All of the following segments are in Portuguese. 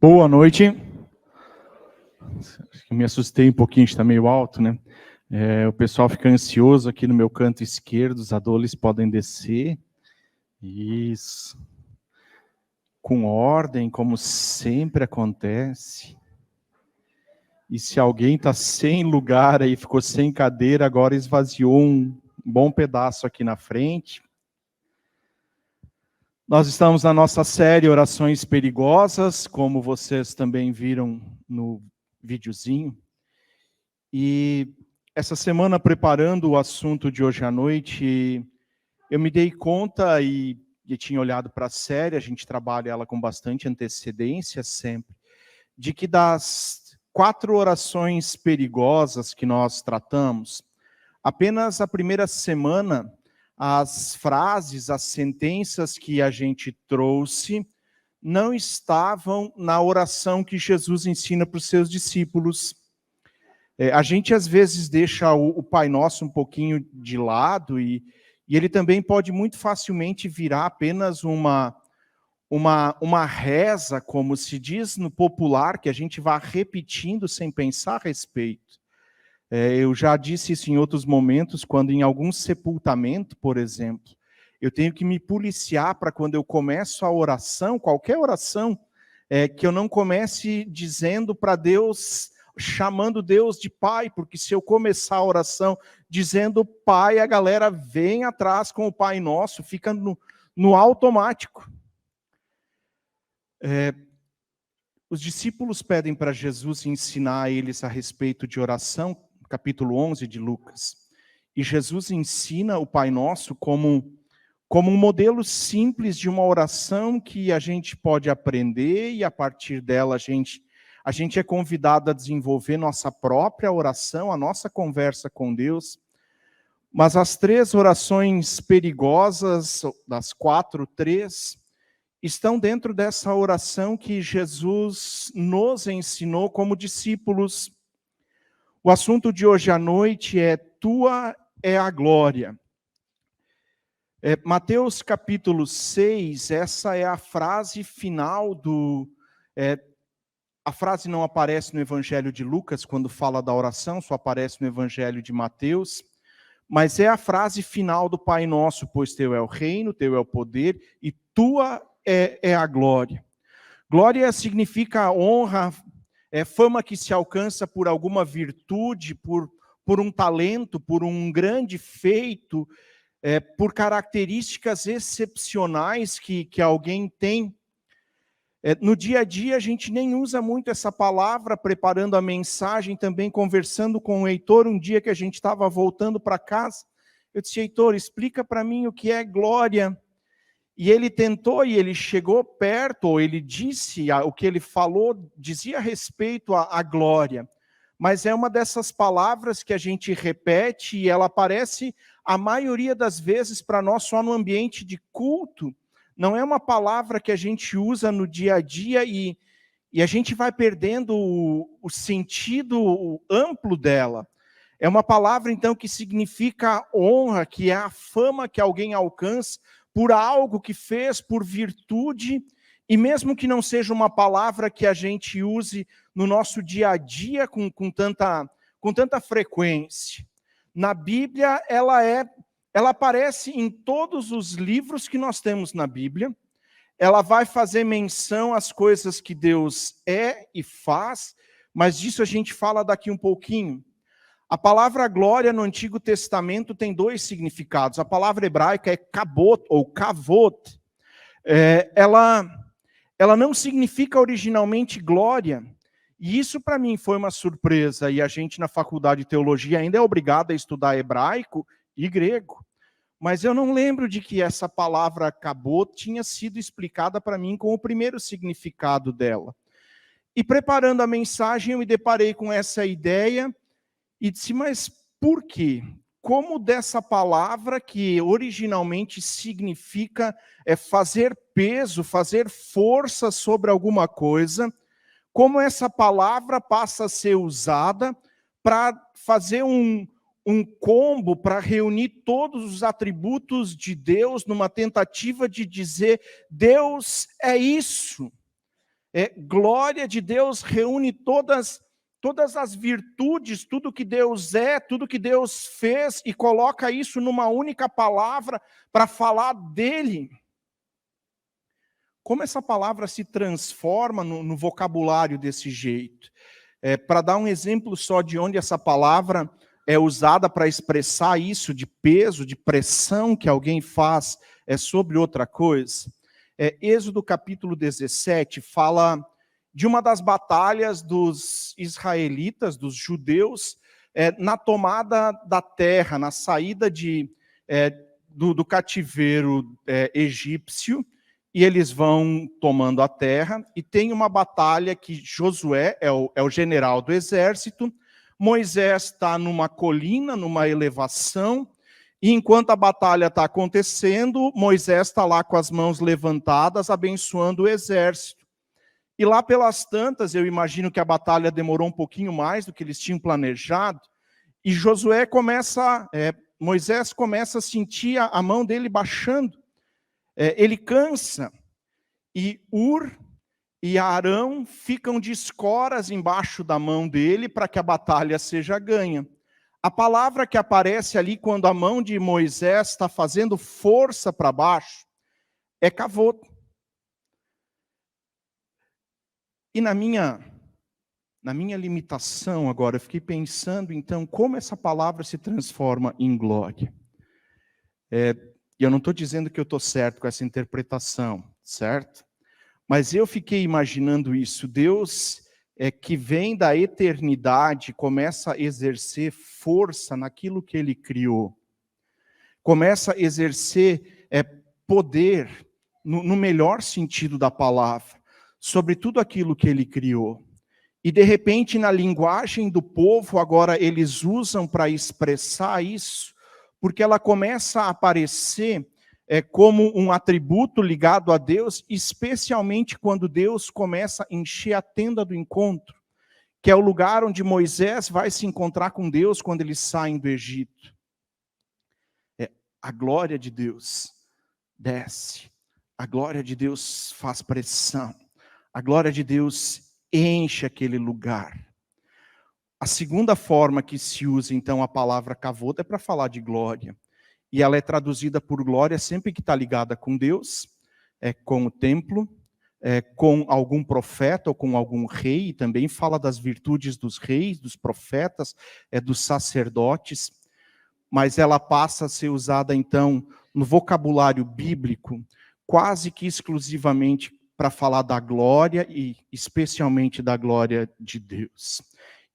Boa noite. Acho que me assustei um pouquinho, está meio alto, né? O pessoal fica ansioso aqui no meu canto esquerdo, os adolescentes podem descer. Isso. Com ordem, como sempre acontece. E se alguém está sem lugar aí, ficou sem cadeira, agora esvaziou um bom pedaço aqui na frente. Nós estamos na nossa série Orações Perigosas, como vocês também viram no videozinho. E essa semana, preparando o assunto de hoje à noite, eu me dei conta e tinha olhado para a série, a gente trabalha ela com bastante antecedência sempre, de que das 4 orações perigosas que nós tratamos, apenas a primeira semana, as frases, as sentenças que a gente trouxe, não estavam na oração que Jesus ensina para os seus discípulos. A gente às vezes deixa o Pai Nosso um pouquinho de lado e ele também pode muito facilmente virar apenas uma reza, como se diz no popular, que a gente vai repetindo sem pensar a respeito. Eu já disse isso em outros momentos, quando em algum sepultamento, por exemplo, eu tenho que me policiar para quando eu começo a oração, qualquer oração, que eu não comece dizendo para Deus, chamando Deus de Pai, porque se eu começar a oração dizendo Pai, a galera vem atrás com o Pai Nosso, fica no automático. Os discípulos pedem para Jesus ensinar a eles a respeito de oração, capítulo 11 de Lucas. E Jesus ensina o Pai Nosso como um modelo simples de uma oração que a gente pode aprender e a partir dela a gente é convidado a desenvolver nossa própria oração, a nossa conversa com Deus. Mas as 3 orações perigosas, das 4, 3, estão dentro dessa oração que Jesus nos ensinou como discípulos. O assunto de hoje à noite é Tua é a glória. Mateus capítulo 6, essa é a frase final a frase não aparece no Evangelho de Lucas, quando fala da oração, só aparece no Evangelho de Mateus, mas é a frase final do Pai Nosso, pois Teu é o reino, Teu é o poder, e Tua é a glória. Glória significa honra, fama que se alcança por alguma virtude, por um talento, por um grande feito, por características excepcionais que alguém tem. No dia a dia, a gente nem usa muito essa palavra, preparando a mensagem, também conversando com o Heitor, um dia que a gente estava voltando para casa, eu disse, Heitor, explica para mim o que é glória. E ele tentou, e ele chegou perto, ou ele disse, o que ele falou, dizia respeito à glória. Mas é uma dessas palavras que a gente repete, e ela aparece, a maioria das vezes, para nós, só no ambiente de culto. Não é uma palavra que a gente usa no dia a dia e a gente vai perdendo o sentido amplo dela. É uma palavra, então, que significa honra, que é a fama que alguém alcança por algo que fez, por virtude, e mesmo que não seja uma palavra que a gente use no nosso dia a dia com tanta frequência. Na Bíblia, ela aparece em todos os livros que nós temos na Bíblia. Ela vai fazer menção às coisas que Deus é e faz, mas disso a gente fala daqui um pouquinho. A palavra glória no Antigo Testamento tem 2 significados. A palavra hebraica é kabot ou kavod. Ela não significa originalmente glória. E isso para mim foi uma surpresa. E a gente na faculdade de teologia ainda é obrigado a estudar hebraico e grego. Mas eu não lembro de que essa palavra kabot tinha sido explicada para mim com o primeiro significado dela. E preparando a mensagem eu me deparei com essa ideia e disse, mas por quê? Como dessa palavra que originalmente significa fazer peso, fazer força sobre alguma coisa, como essa palavra passa a ser usada para fazer um combo, para reunir todos os atributos de Deus numa tentativa de dizer, Deus é isso. Glória de Deus reúne todas as virtudes, tudo que Deus é, tudo que Deus fez, e coloca isso numa única palavra para falar dele. Como essa palavra se transforma no vocabulário desse jeito? Para dar um exemplo só de onde essa palavra é usada para expressar isso de peso, de pressão que alguém faz sobre outra coisa. Êxodo capítulo 17 fala de uma das batalhas dos israelitas, dos judeus, na tomada da terra, na saída do cativeiro egípcio, e eles vão tomando a terra, e tem uma batalha que Josué é o general do exército, Moisés está numa colina, numa elevação, e enquanto a batalha está acontecendo, Moisés está lá com as mãos levantadas, abençoando o exército. E lá pelas tantas, eu imagino que a batalha demorou um pouquinho mais do que eles tinham planejado, e Moisés começa a sentir a mão dele baixando. Ele cansa, e Ur e Arão ficam de escoras embaixo da mão dele para que a batalha seja ganha. A palavra que aparece ali quando a mão de Moisés está fazendo força para baixo é kavod. E na minha limitação agora, eu fiquei pensando então como essa palavra se transforma em glória. E eu não estou dizendo que eu estou certo com essa interpretação, certo? Mas eu fiquei imaginando isso. Deus que vem da eternidade, começa a exercer força naquilo que Ele criou. Começa a exercer poder, no melhor sentido da palavra, sobre tudo aquilo que Ele criou. E de repente, na linguagem do povo, agora eles usam para expressar isso, porque ela começa a aparecer como um atributo ligado a Deus, especialmente quando Deus começa a encher a tenda do encontro, que é o lugar onde Moisés vai se encontrar com Deus quando eles saem do Egito. A glória de Deus desce, a glória de Deus faz pressão, a glória de Deus enche aquele lugar. A segunda forma que se usa, então, a palavra kavod é para falar de glória. E ela é traduzida por glória sempre que está ligada com Deus, com o templo, com algum profeta ou com algum rei. E também fala das virtudes dos reis, dos profetas, dos sacerdotes. Mas ela passa a ser usada, então, no vocabulário bíblico, quase que exclusivamente para falar da glória e especialmente da glória de Deus.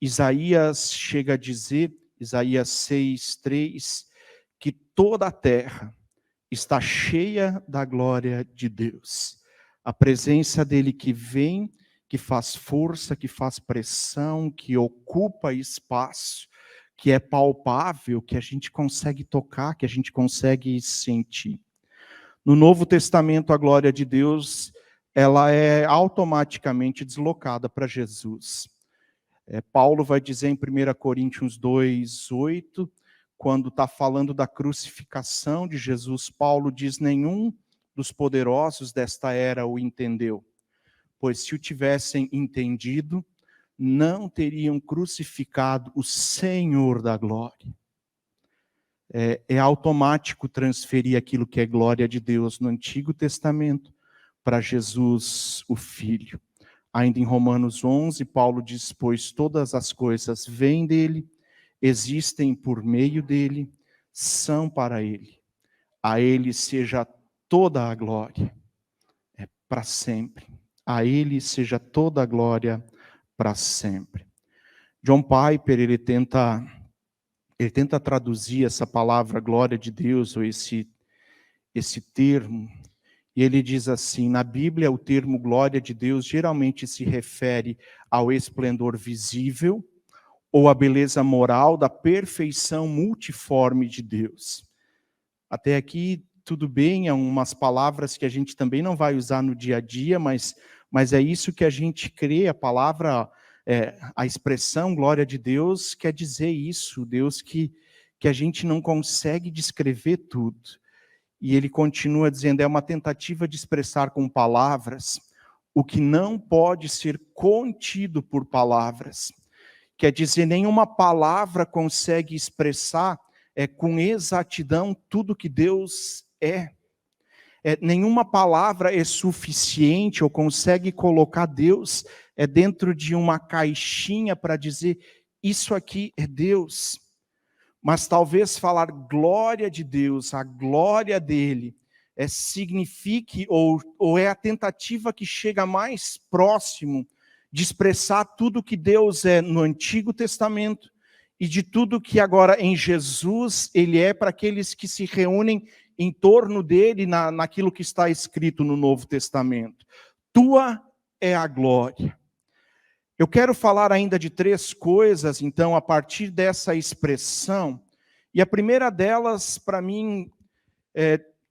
Isaías chega a dizer, Isaías 6:3, que toda a terra está cheia da glória de Deus. A presença dele que vem, que faz força, que faz pressão, que ocupa espaço, que é palpável, que a gente consegue tocar, que a gente consegue sentir. No Novo Testamento, a glória de Deus, ela é automaticamente deslocada para Jesus. Paulo vai dizer em 1 Coríntios 2:8, quando está falando da crucificação de Jesus, Paulo diz: nenhum dos poderosos desta era o entendeu, pois se o tivessem entendido, não teriam crucificado o Senhor da glória. É automático transferir aquilo que é glória de Deus no Antigo Testamento para Jesus, o Filho. Ainda em Romanos 11, Paulo diz: pois todas as coisas vêm dele, existem por meio dele, são para ele. A ele seja toda a glória, para sempre. A ele seja toda a glória para sempre. John Piper, ele tenta traduzir essa palavra glória de Deus, ou esse termo, e ele diz assim: na Bíblia o termo glória de Deus geralmente se refere ao esplendor visível ou à beleza moral da perfeição multiforme de Deus. Até aqui tudo bem, é umas palavras que a gente também não vai usar no dia a dia, mas é isso que a gente crê, a palavra, a expressão glória de Deus quer dizer isso, Deus que a gente não consegue descrever tudo. E ele continua dizendo, é uma tentativa de expressar com palavras o que não pode ser contido por palavras. Quer dizer, nenhuma palavra consegue expressar com exatidão tudo que Deus é. Nenhuma palavra é suficiente ou consegue colocar Deus dentro de uma caixinha para dizer, isso aqui é Deus. Mas talvez falar glória de Deus, a glória dele, signifique, ou é a tentativa que chega mais próximo de expressar tudo que Deus é no Antigo Testamento e de tudo que agora em Jesus ele é para aqueles que se reúnem em torno dele naquilo que está escrito no Novo Testamento. Tua é a glória. Eu quero falar ainda de 3 coisas, então, a partir dessa expressão. E a primeira delas, para mim,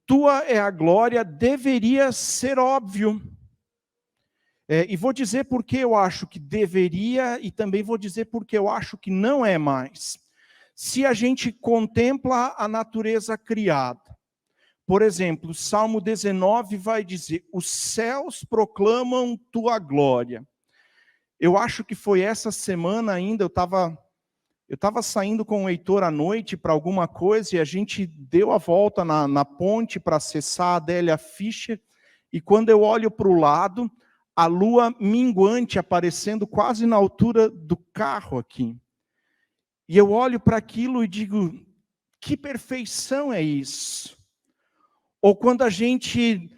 tua é a glória, deveria ser óbvio. E vou dizer por que eu acho que deveria, e também vou dizer por que eu acho que não é mais. Se a gente contempla a natureza criada, por exemplo, o Salmo 19 vai dizer, os céus proclamam tua glória. Eu acho que foi essa semana ainda, eu estava saindo com o Heitor à noite para alguma coisa, e a gente deu a volta na ponte para acessar a Adélia Fischer, e quando eu olho para o lado, a lua minguante aparecendo quase na altura do carro aqui. E eu olho para aquilo e digo, que perfeição é isso? Ou quando a gente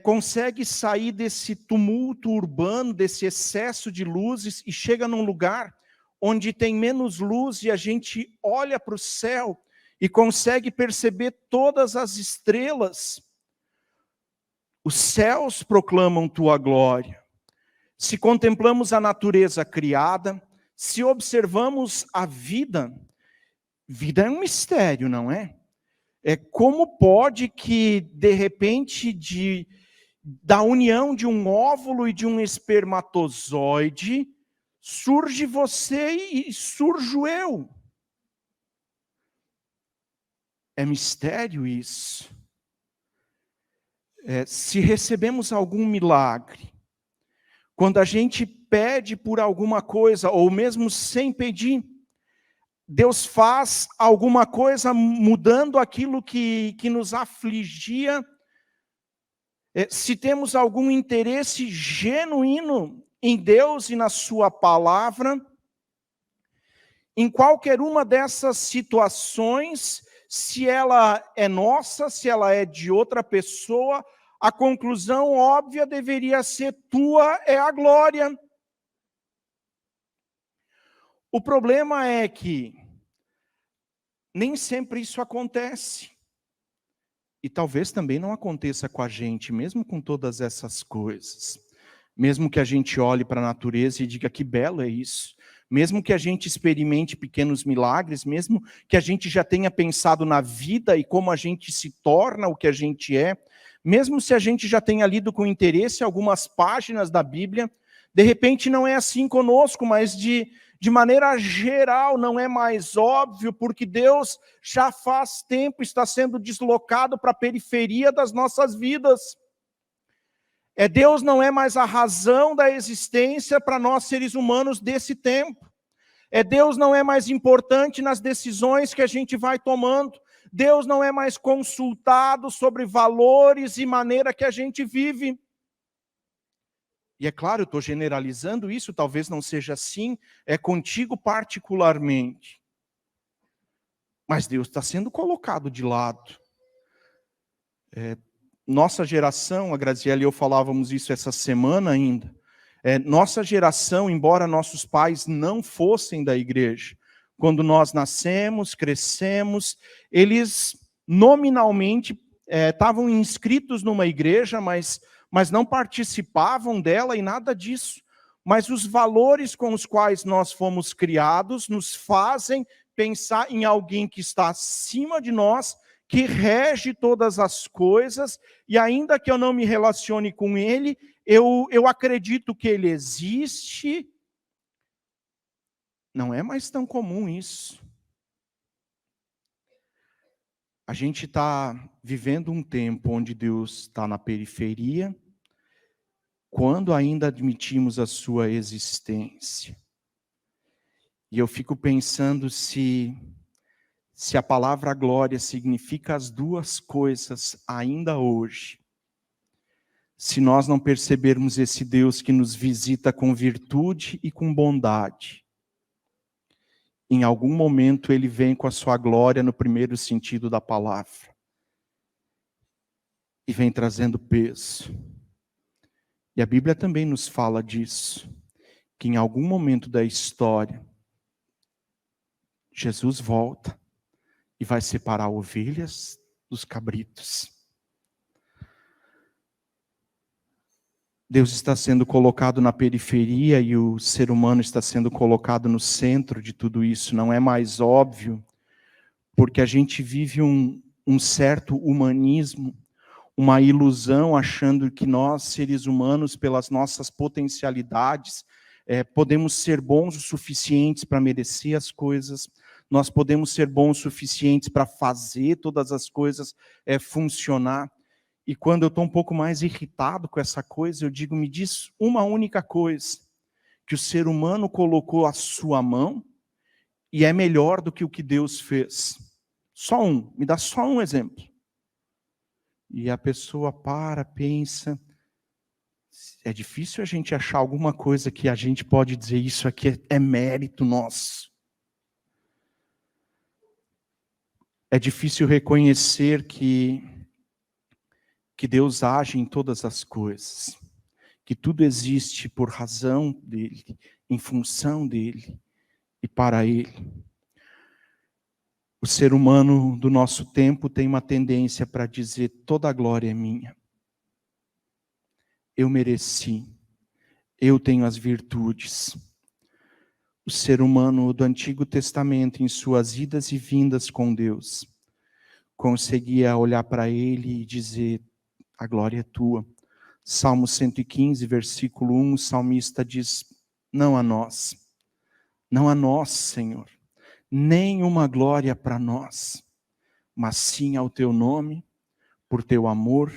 consegue sair desse tumulto urbano, desse excesso de luzes, e chega num lugar onde tem menos luz, e a gente olha para o céu e consegue perceber todas as estrelas. Os céus proclamam tua glória. Se contemplamos a natureza criada, se observamos a vida, vida é um mistério, não é? Como pode que, de repente, da união de um óvulo e de um espermatozoide, surge você e surjo eu? É mistério isso. Se recebemos algum milagre, quando a gente pede por alguma coisa, ou mesmo sem pedir, Deus faz alguma coisa mudando aquilo que nos afligia. Se temos algum interesse genuíno em Deus e na sua palavra, em qualquer uma dessas situações, se ela é nossa, se ela é de outra pessoa, a conclusão óbvia deveria ser, tua é a glória. O problema é que nem sempre isso acontece. E talvez também não aconteça com a gente, mesmo com todas essas coisas. Mesmo que a gente olhe para a natureza e diga que belo é isso. Mesmo que a gente experimente pequenos milagres, mesmo que a gente já tenha pensado na vida e como a gente se torna o que a gente é, mesmo se a gente já tenha lido com interesse algumas páginas da Bíblia, de repente não é assim conosco, mas de maneira geral não é mais óbvio, porque Deus já faz tempo está sendo deslocado para a periferia das nossas vidas. Deus não é mais a razão da existência para nós seres humanos desse tempo. Deus não é mais importante nas decisões que a gente vai tomando. Deus não é mais consultado sobre valores e maneira que a gente vive. E é claro, eu estou generalizando isso, talvez não seja assim, contigo particularmente. Mas Deus está sendo colocado de lado. Nossa geração, a Graziella e eu falávamos isso essa semana ainda, nossa geração, embora nossos pais não fossem da igreja, quando nós nascemos, crescemos, eles nominalmente estavam inscritos numa igreja, mas não participavam dela e nada disso. Mas os valores com os quais nós fomos criados nos fazem pensar em alguém que está acima de nós, que rege todas as coisas, e ainda que eu não me relacione com ele, eu acredito que ele existe. Não é mais tão comum isso. A gente está vivendo um tempo onde Deus está na periferia, quando ainda admitimos a sua existência. E eu fico pensando se a palavra glória significa as duas coisas ainda hoje, se nós não percebermos esse Deus que nos visita com virtude e com bondade, em algum momento ele vem com a sua glória no primeiro sentido da palavra. E vem trazendo peso. E a Bíblia também nos fala disso, que em algum momento da história, Jesus volta e vai separar ovelhas dos cabritos. Deus está sendo colocado na periferia e o ser humano está sendo colocado no centro de tudo isso. Não é mais óbvio, porque a gente vive um certo humanismo, uma ilusão, achando que nós, seres humanos, pelas nossas potencialidades, podemos ser bons o suficientes para merecer as coisas, nós podemos ser bons o suficientes para fazer todas as coisas funcionar. E quando eu estou um pouco mais irritado com essa coisa, eu digo, me diz uma única coisa, que o ser humano colocou a sua mão e é melhor do que o que Deus fez. Só um, me dá só um exemplo. E a pessoa pensa, é difícil a gente achar alguma coisa que a gente pode dizer, isso aqui é mérito nosso. É difícil reconhecer que Deus age em todas as coisas, que tudo existe por razão dele, em função dele e para ele. O ser humano do nosso tempo tem uma tendência para dizer, toda a glória é minha. Eu mereci, eu tenho as virtudes. O ser humano do Antigo Testamento, em suas idas e vindas com Deus, conseguia olhar para ele e dizer, a glória é tua. Salmo 115, versículo 1, o salmista diz, não a nós, Senhor, nenhuma glória para nós, mas sim ao teu nome, por teu amor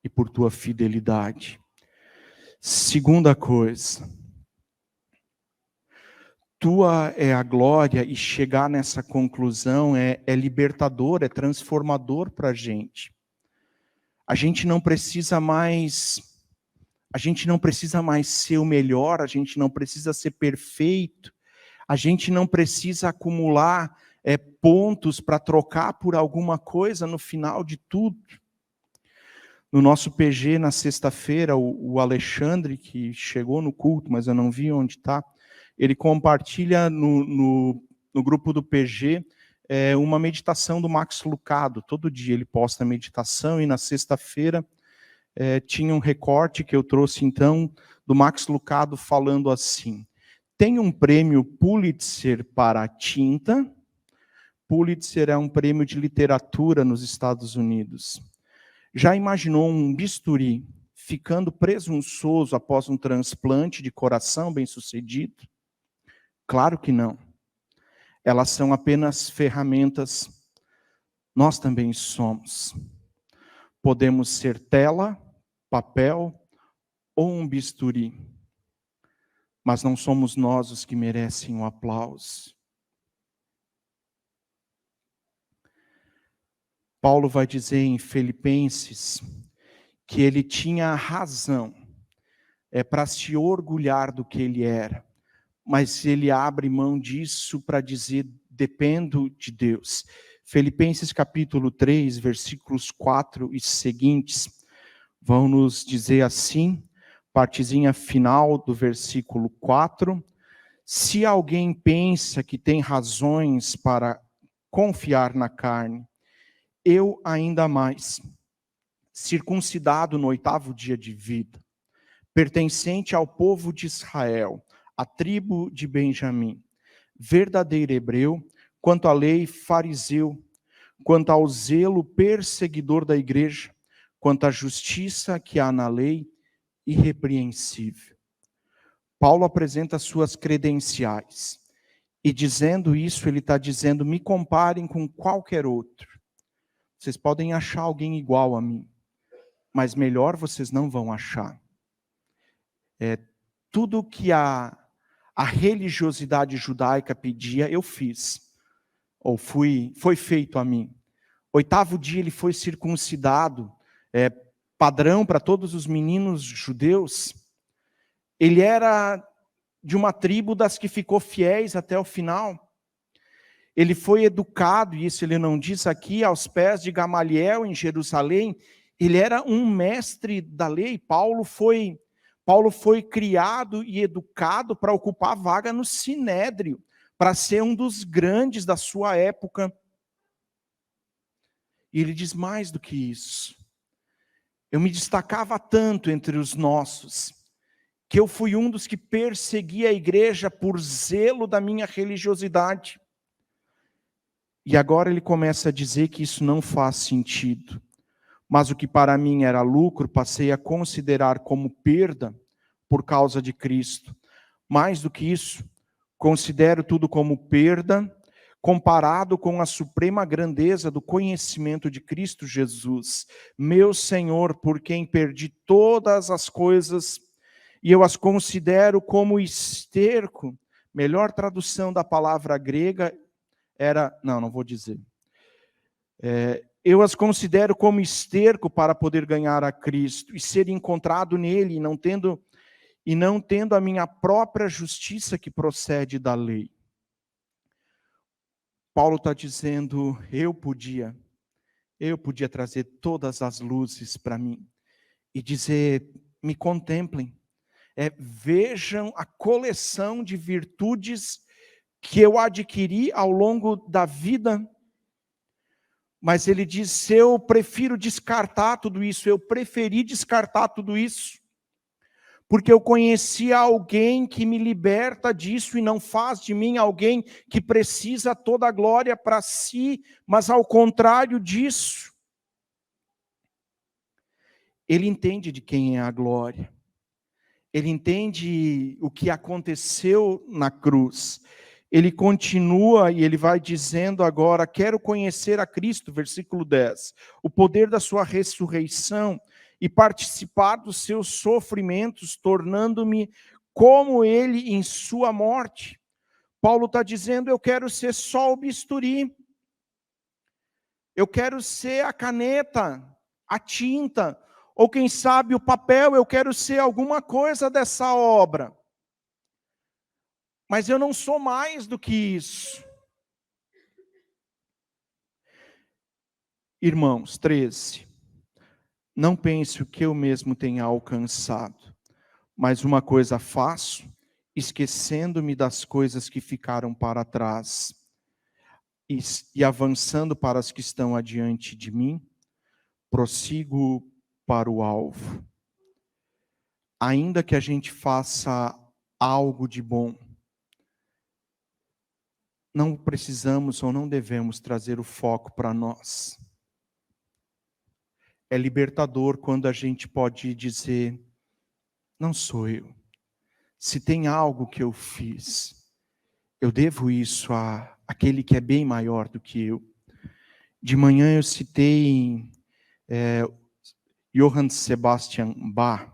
e por tua fidelidade. Segunda coisa, tua é a glória, e chegar nessa conclusão é libertador, é transformador para a gente. A gente não precisa mais ser o melhor, a gente não precisa ser perfeito, a gente não precisa acumular pontos para trocar por alguma coisa no final de tudo. No nosso PG, na sexta-feira, o Alexandre, que chegou no culto, mas eu não vi onde está, ele compartilha no grupo do PG uma meditação do Max Lucado. Todo dia ele posta a meditação, e na sexta-feira tinha um recorte que eu trouxe então, do Max Lucado falando assim, tem um prêmio Pulitzer para a tinta. Pulitzer é um prêmio de literatura nos Estados Unidos. Já imaginou um bisturi ficando presunçoso após um transplante de coração bem-sucedido? Claro que não. Elas são apenas ferramentas. Nós também somos. Podemos ser tela, papel ou um bisturi. Mas não somos nós os que merecem o aplauso. Paulo vai dizer em Filipenses que ele tinha razão para se orgulhar do que ele era, mas ele abre mão disso para dizer, dependo de Deus. Filipenses capítulo 3, versículos 4 e seguintes, vão nos dizer assim, partezinha final do versículo 4, se alguém pensa que tem razões para confiar na carne, eu ainda mais, circuncidado no 8º dia de vida, pertencente ao povo de Israel, a tribo de Benjamim, verdadeiro hebreu, quanto à lei fariseu, quanto ao zelo perseguidor da igreja, quanto à justiça que há na lei, irrepreensível. Paulo apresenta suas credenciais, e dizendo isso, ele está dizendo, me comparem com qualquer outro. Vocês podem achar alguém igual a mim, mas melhor vocês não vão achar. Tudo que a religiosidade judaica pedia, eu fiz. Ou foi feito a mim. 8º dia ele foi circuncidado, padrão para todos os meninos judeus. Ele era de uma tribo das que ficou fiéis até o final. Ele foi educado, e isso ele não diz aqui, aos pés de Gamaliel em Jerusalém. Ele era um mestre da lei. Paulo foi criado e educado para ocupar a vaga no Sinédrio, para ser um dos grandes da sua época. E ele diz mais do que isso. Eu me destacava tanto entre os nossos, que eu fui um dos que perseguia a igreja por zelo da minha religiosidade. E agora ele começa a dizer que isso não faz sentido. Mas o que para mim era lucro, passei a considerar como perda por causa de Cristo. Mais do que isso, considero tudo como perda, comparado com a suprema grandeza do conhecimento de Cristo Jesus, meu Senhor, por quem perdi todas as coisas, e eu as considero como esterco. Melhor tradução da palavra grega era, não vou dizer. Eu as considero como esterco para poder ganhar a Cristo e ser encontrado nele, e não tendo a minha própria justiça que procede da lei. Paulo está dizendo, eu podia trazer todas as luzes para mim e dizer, me contemplem, vejam a coleção de virtudes que eu adquiri ao longo da vida. Mas ele diz, eu prefiro descartar tudo isso, eu preferi descartar tudo isso, porque eu conheci alguém que me liberta disso e não faz de mim alguém que precisa toda a glória para si, mas ao contrário disso. Ele entende de quem é a glória. Ele entende o que aconteceu na cruz. Ele continua e ele vai dizendo agora, quero conhecer a Cristo, versículo 10, o poder da sua ressurreição e participar dos seus sofrimentos, tornando-me como ele em sua morte. Paulo está dizendo, eu quero ser só o bisturi, eu quero ser a caneta, a tinta, ou quem sabe o papel, eu quero ser alguma coisa dessa obra. Mas eu não sou mais do que isso. Irmãos, 13. Não pense o que eu mesmo tenha alcançado, mas uma coisa faço, esquecendo-me das coisas que ficaram para trás e avançando para as que estão adiante de mim, prossigo para o alvo. Ainda que a gente faça algo de bom, não precisamos ou não devemos trazer o foco para nós. É libertador quando a gente pode dizer, não sou eu. Se tem algo que eu fiz, eu devo isso àquele que é bem maior do que eu. De manhã eu citei Johann Sebastian Bach.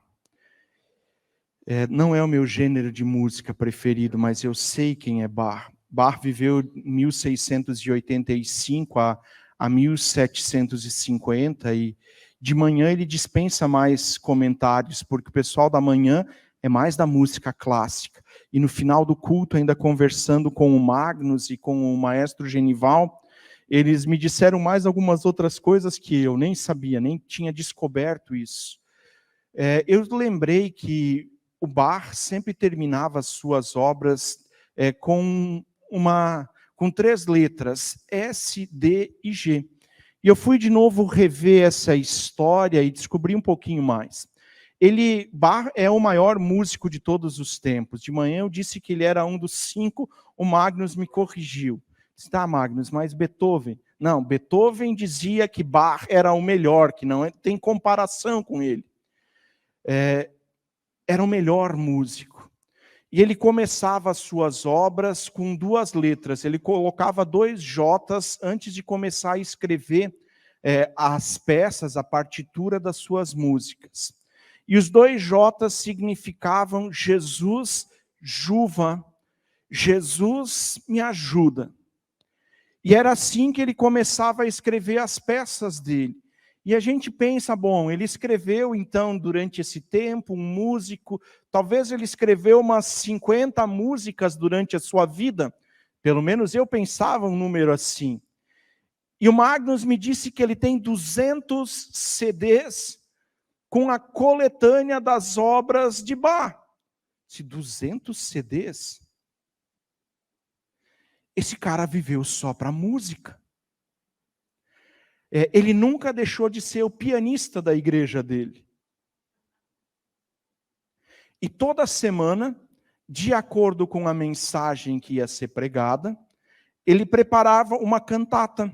Não é o meu gênero de música preferido, mas eu sei quem é Bach. Bach viveu 1685 a 1750 e de manhã ele dispensa mais comentários, porque o pessoal da manhã é mais da música clássica. E no final do culto, ainda conversando com o Magnus e com o maestro Genival, eles me disseram mais algumas outras coisas que eu nem sabia, nem tinha descoberto isso. Eu lembrei que o Bach sempre terminava as suas obras com 3 letras, S, D e G. E eu fui de novo rever essa história e descobri um pouquinho mais. Bach é o maior músico de todos os tempos. De manhã eu disse que ele era um dos 5, o Magnus me corrigiu. Tá, Magnus, mas Beethoven? Não, Beethoven dizia que Bach era o melhor, que não tem comparação com ele. Era o melhor músico. E ele começava as suas obras com 2 letras. Ele colocava 2 J's antes de começar a escrever as peças, a partitura das suas músicas. E os dois J's significavam Jesus Juva, Jesus me ajuda. E era assim que ele começava a escrever as peças dele. E a gente pensa, bom, ele escreveu então durante esse tempo, um músico, talvez ele escreveu umas 50 músicas durante a sua vida, pelo menos eu pensava um número assim. E o Magnus me disse que ele tem 200 CDs com a coletânea das obras de Bach. Se 200 CDs, esse cara viveu só para música. Ele nunca deixou de ser o pianista da igreja dele. E toda semana, de acordo com a mensagem que ia ser pregada, ele preparava uma cantata.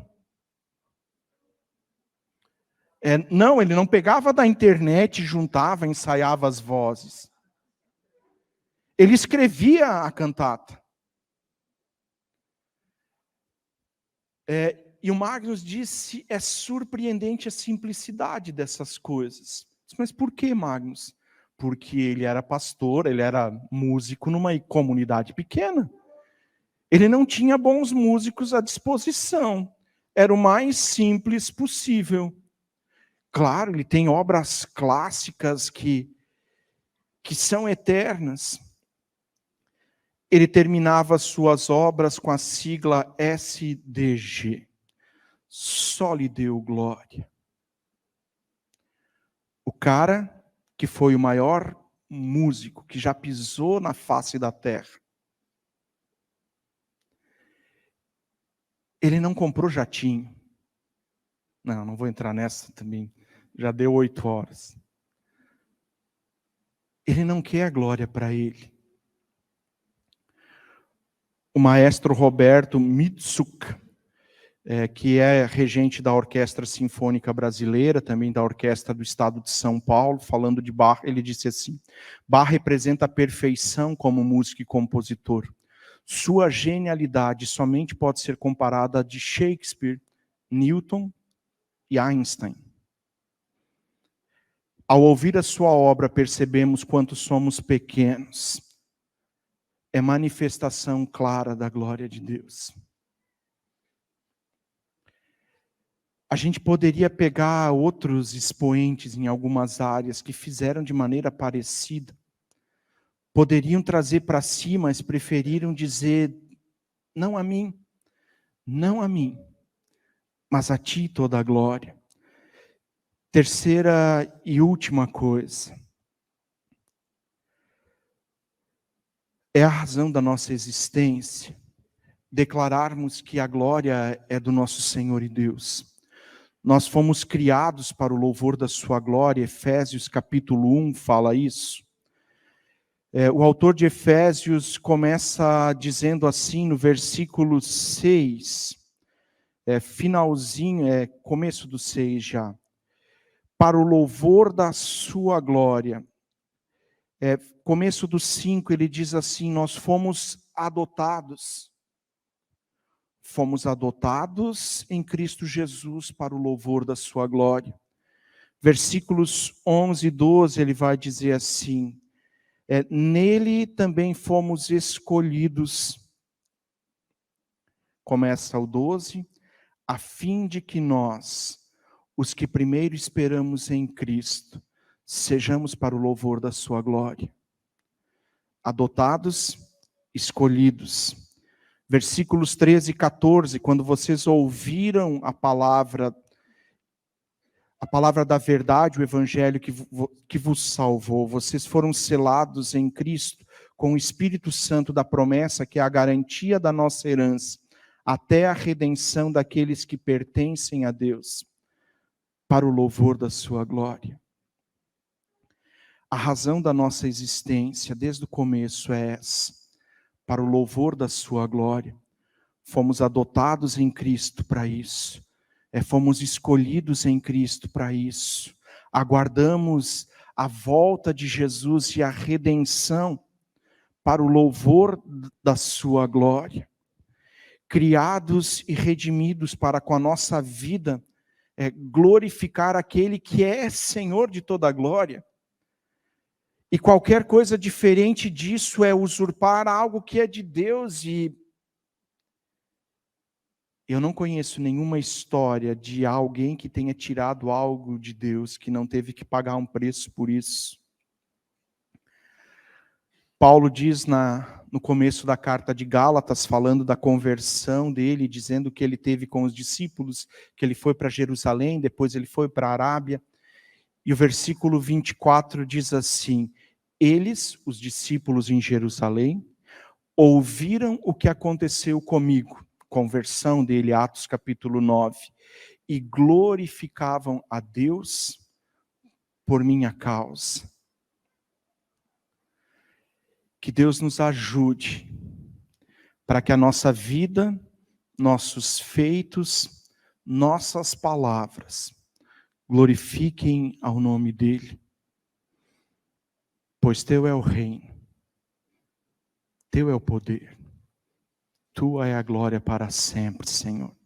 Não, ele não pegava da internet, juntava, ensaiava as vozes. Ele escrevia a cantata. E o Magnus disse, é surpreendente a simplicidade dessas coisas. Mas por que, Magnus? Porque ele era pastor, ele era músico numa comunidade pequena. Ele não tinha bons músicos à disposição. Era o mais simples possível. Claro, ele tem obras clássicas que são eternas. Ele terminava suas obras com a sigla SDG. Só lhe deu glória. O cara que foi o maior músico que já pisou na face da terra. Ele não comprou jatinho. Não vou entrar nessa também. Já deu 8 horas. Ele não quer a glória para ele. O maestro Roberto Mitsuka, que é regente da Orquestra Sinfônica Brasileira, também da Orquestra do Estado de São Paulo, falando de Bach, ele disse assim: Bach representa a perfeição como músico e compositor. Sua genialidade somente pode ser comparada a de Shakespeare, Newton e Einstein. Ao ouvir a sua obra, percebemos quanto somos pequenos. É manifestação clara da glória de Deus. A gente poderia pegar outros expoentes em algumas áreas que fizeram de maneira parecida. Poderiam trazer para si, mas preferiram dizer, não a mim, mas a ti toda a glória. Terceira e última coisa. É a razão da nossa existência, declararmos que a glória é do nosso Senhor e Deus. Nós fomos criados para o louvor da sua glória, Efésios capítulo 1 fala isso. O autor de Efésios começa dizendo assim no versículo 6, finalzinho, começo do 6 já. Para o louvor da sua glória. Começo do 5, ele diz assim, nós fomos adotados. Fomos adotados em Cristo Jesus para o louvor da sua glória. Versículos 11 e 12, ele vai dizer assim, nele também fomos escolhidos. Começa o 12, a fim de que nós, os que primeiro esperamos em Cristo, sejamos para o louvor da sua glória. Adotados, escolhidos. Versículos 13 e 14, quando vocês ouviram a palavra da verdade, o evangelho que vos salvou, vocês foram selados em Cristo com o Espírito Santo da promessa, que é a garantia da nossa herança, até a redenção daqueles que pertencem a Deus, para o louvor da sua glória. A razão da nossa existência, desde o começo, é essa, para o louvor da sua glória. Fomos adotados em Cristo para isso. Fomos escolhidos em Cristo para isso. Aguardamos a volta de Jesus e a redenção para o louvor da sua glória. Criados e redimidos para com a nossa vida glorificar aquele que é Senhor de toda a glória. E qualquer coisa diferente disso é usurpar algo que é de Deus. E eu não conheço nenhuma história de alguém que tenha tirado algo de Deus, que não teve que pagar um preço por isso. Paulo diz no começo da carta de Gálatas, falando da conversão dele, dizendo que ele teve com os discípulos, que ele foi para Jerusalém, depois ele foi para a Arábia. E o versículo 24 diz assim: eles, os discípulos em Jerusalém, ouviram o que aconteceu comigo, conversão dele, Atos capítulo 9, e glorificavam a Deus por minha causa. Que Deus nos ajude para que a nossa vida, nossos feitos, nossas palavras glorifiquem ao nome dEle. Pois Teu é o reino, Teu é o poder, Tua é a glória para sempre, Senhor.